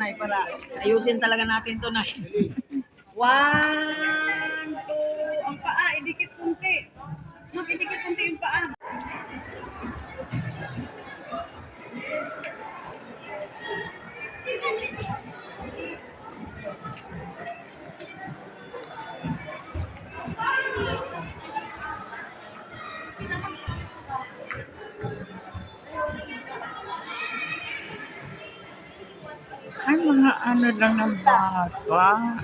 Nay, para ayusin talaga natin to, Nay. 1, 2, ang paa, idikit kunti. Idikit kunti yung paa. Ay, mga ano lang ng bata.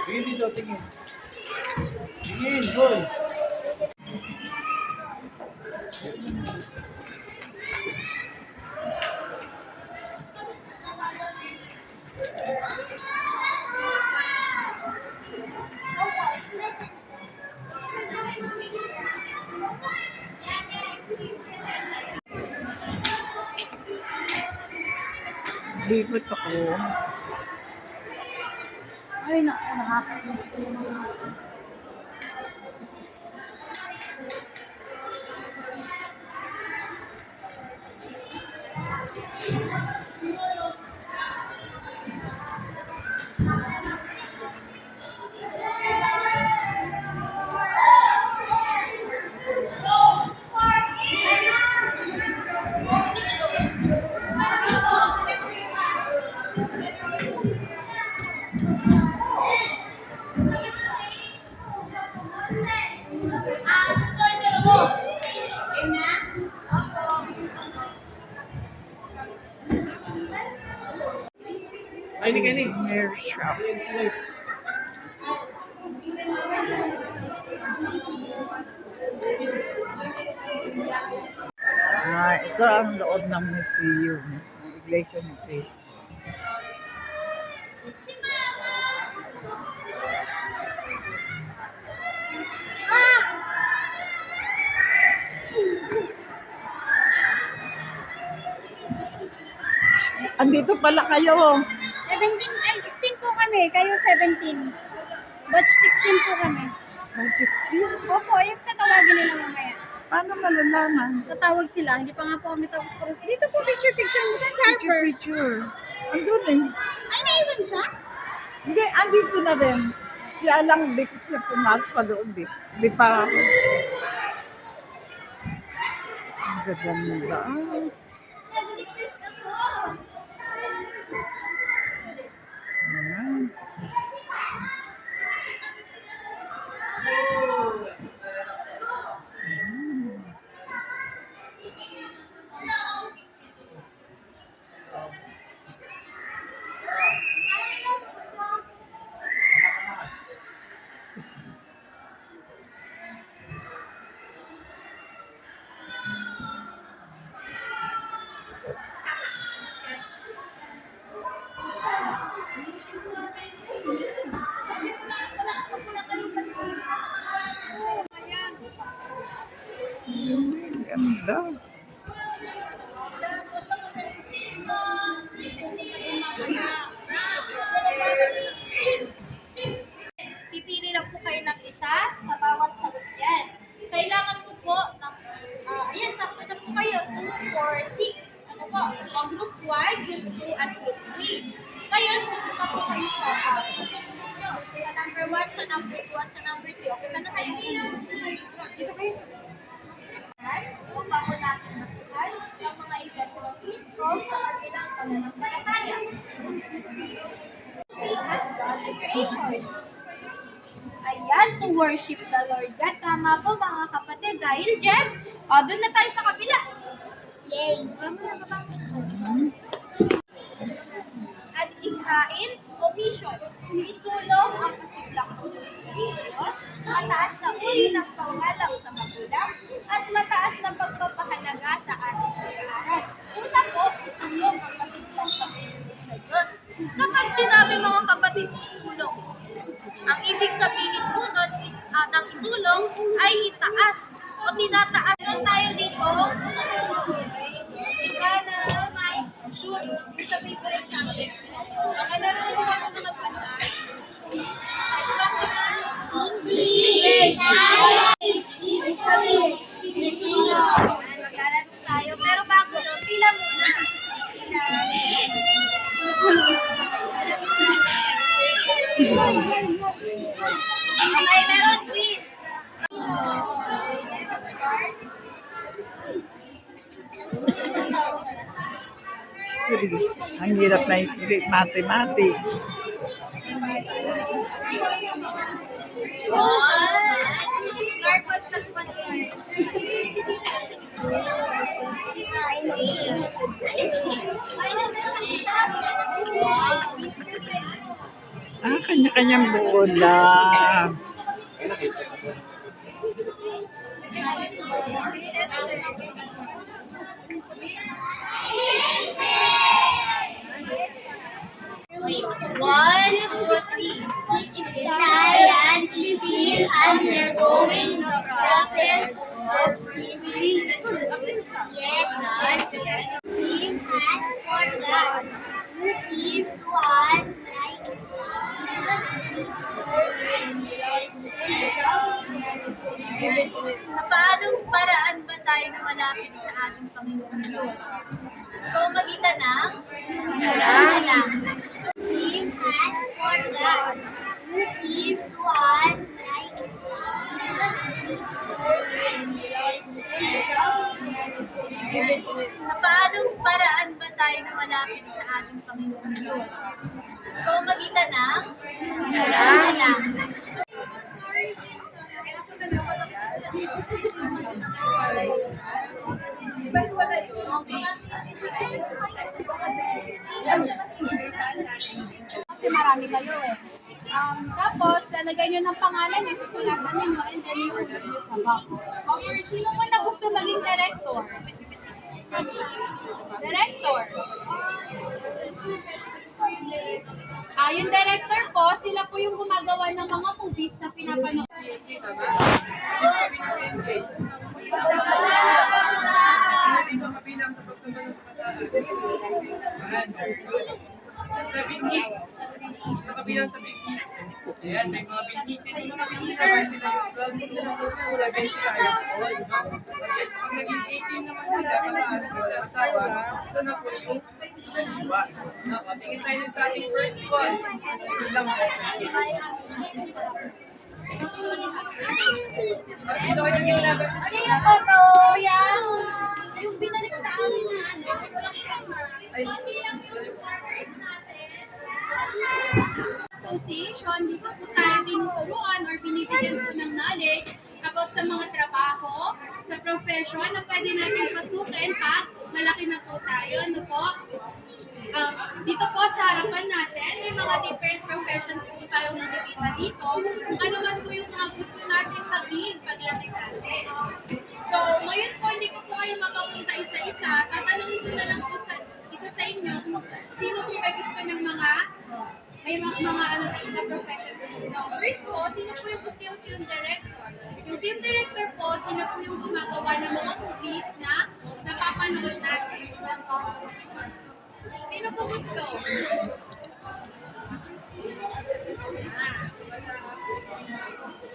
Tingin dito, tingin. Tingin, good. Likot ako. Ay, nakakainis ko naman. Ay, ini. Hair shop. Ito ang loob ng museum. Ng Iglesia ni Cristo. Andito pala kayo. 16 po kami. Kayo 17. Batch 16 po kami. 16? Opo, yung tatawagin nila mamaya. Paano malalaman? Tatawag sila. Hindi pa nga po kami tapos cross. Dito po picture mo sa Harper. Picture. Andun eh. Ay, naiwan siya? Hindi, andito na rin. Kaya lang, hindi ko siya pumasok sa loob eh. Hindi pa ako. Ang gaganda. Ayan. Ganda. Pipili lang po kayo ng isa sa bawat sagot yan. Kailangan ko po ng, ayan, sakto na po kayo, 2, 4, 6. Ano po? Group Y, Group 2, at Group 3. Ngayon, pupunta po kayo sa number 1, sa number 2, at sa number 3. Okay ka na kayo? Dito kayo. Upang po natin masihan ang mga Iglesia ni Cristo sa kanilang pananampalataya. He has done the creation. Ayan, to worship the Lord God. Tama po mga kapatid. Dahil dyan, doon na tayo sa kabila. Yay! At ikain o mission. Isulong ang pasiglang tulong ng Diyos, mataas sa uri ng pangalaw sa magulang, at mataas na pagpapahalaga sa ating pag-aaral. Una po, isulong ang pasiglang pagtulong sa Diyos. Kapag sinabi mga kapatid, isulong, ang ibig sabihin po nun ng isulong ay itaas o tinataas. Meron tayo dito, Ghana, may shoot sa favorite subject. Okay, meron mo ano na magbasa? Magbasa ka? English! History! Okay, meron quiz. Okay, next part. History. Ang hirap na history. Mathematics. Carbon plus 1 year. Wow, history. Kanya-kanyang bola. One, two, three. Science is still undergoing the process of seeking the truth, yet not yet. He has forgot who keeps one like Sa paanong paraan ba tayo na malapit sa ating Panginoong Diyos? Pamamagitan ng panalangin. He has forgot who keeps one like Sa paanong paraan ba tayo na malapit sa ating Panginoong Diyos? Pamamagitan ng panalangin. Kasi marami kayo eh. Tapos, lalagay nyo ng pangalan nyo, susulatan ninyo, and then ihulog nyo sa box. Or, sino mo na gusto maging director? Director. Yung director po, sila po yung gumagawa ng mga movies na pinapanood. Dito kabilang sa pagsunod sa kataan. Sa binhi. Sa kabilang sa binhi. Ayan, may mga binhi. May mga binhi naman sila. 12 na 20 tayo. Pag naging 18 naman sila, pataas ko sa asawa, ito na po yung dalawa. Tingin tayo sa ating first one. Ilang po. Dito kayo ginagawa. Ano yung photo? Yan. Yung binalik sa amin na ano. Association, dito po tayo tinuturuan or binibigyan po ng knowledge about sa mga trabaho, sa profession na pwede natin pasukin pag malaki na po tayo. Ano po? Dito po sa harapan natin, may mga different professions po tayong nakikita dito. Kung ano man po yung mga gusto natin maging paglaki natin. So, ngayon po, hindi ko po kayo mapapunta isa-isa. Tatanungin ko na lang po sa isa sa inyo kung sino po may gusto ng mga ano dito professions. No, first po, sino po yung gusto yung film director? Yung film director po, sila po yung gumagawa ng mga movies na napapanood natin. Sino po gusto?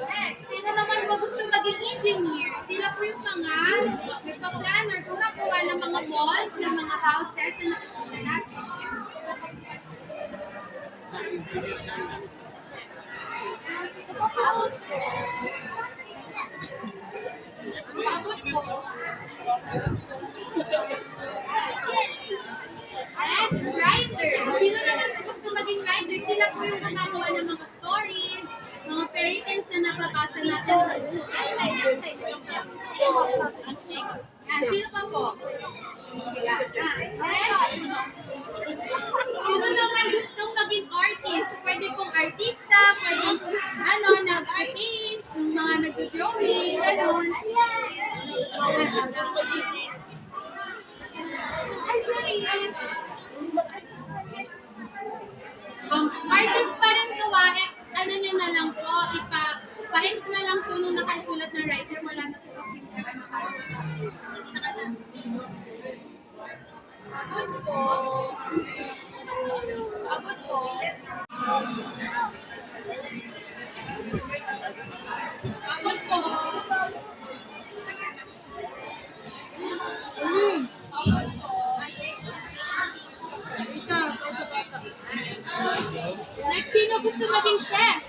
Next, sino naman po gusto maging engineer? Sila po yung mga nagpa-planner, gumagawa ng mga malls, ng mga houses na nakikita natin. Paabot po. Next, writer. Sino naman po gusto maging writer? Sila po yung gumagawa ng mga stories, mga fairy tales na nababasa natin sa book. Sino pa po? Next, sino naman gustong maging artist? Pwede pong artista, pwede nag-paint, yung mga nag-drawing, gano'n. Artist pa rin to, ano nyo na lang po, pa-ink na lang po nung nakasulat na writer, wala na po kasi abot po. Abot po. Abot po. Abot po. Isa, sa bata. Next, sino gusto maging chef?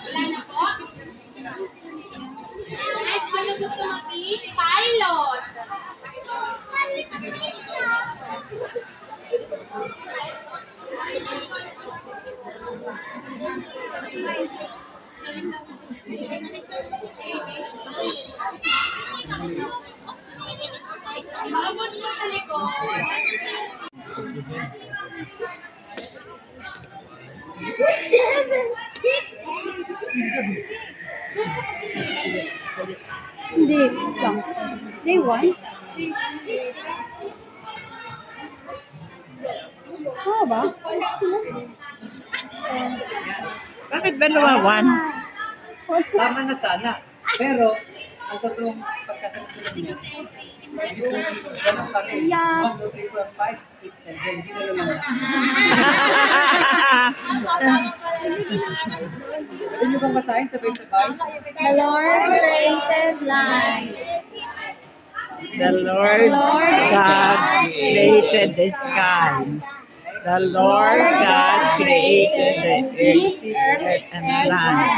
Wala na po? Next, ano gusto maging? Pilot. Maabot mo sa likod. Hindi lang. Day 1? Oo ba? Bakit dalawa? One? Tama na sana. Pero, ang totoong pagkasaksilan niya, ganun pa rin. 1, 2, 3, 4, 5, 6, 7. Ginalo lang. Pwede niyo bang basahin sabay-sabay? The Lord created light. The Lord God created the sky. The Lord God created the earth and land.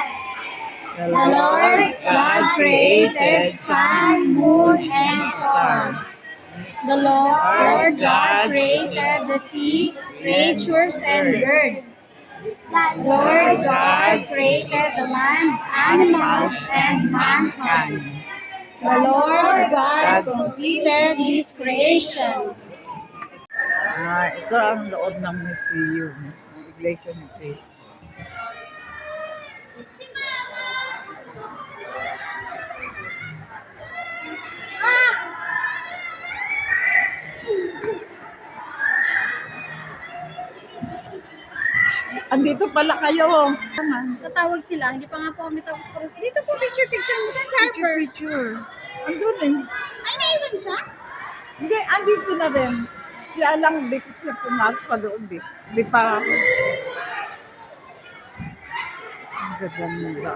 The Lord God created sun, moon, and stars. The Lord God created the sea, creatures, and birds. The Lord God created the land, animals, and mankind. The Lord God completed His creation. Ito ang loob ng museum, ng Iglesia ni Cristo. Andito pala kayo. Natawag sila, hindi pa nga po kami tapos ko. Dito po, picture mo sa Harper. Picture. Andun eh. Ay, naiwan siya? Hindi, andito na rin. Kaya lang, di ko siya pumasok sa loob eh. Di pa. Ang ganda.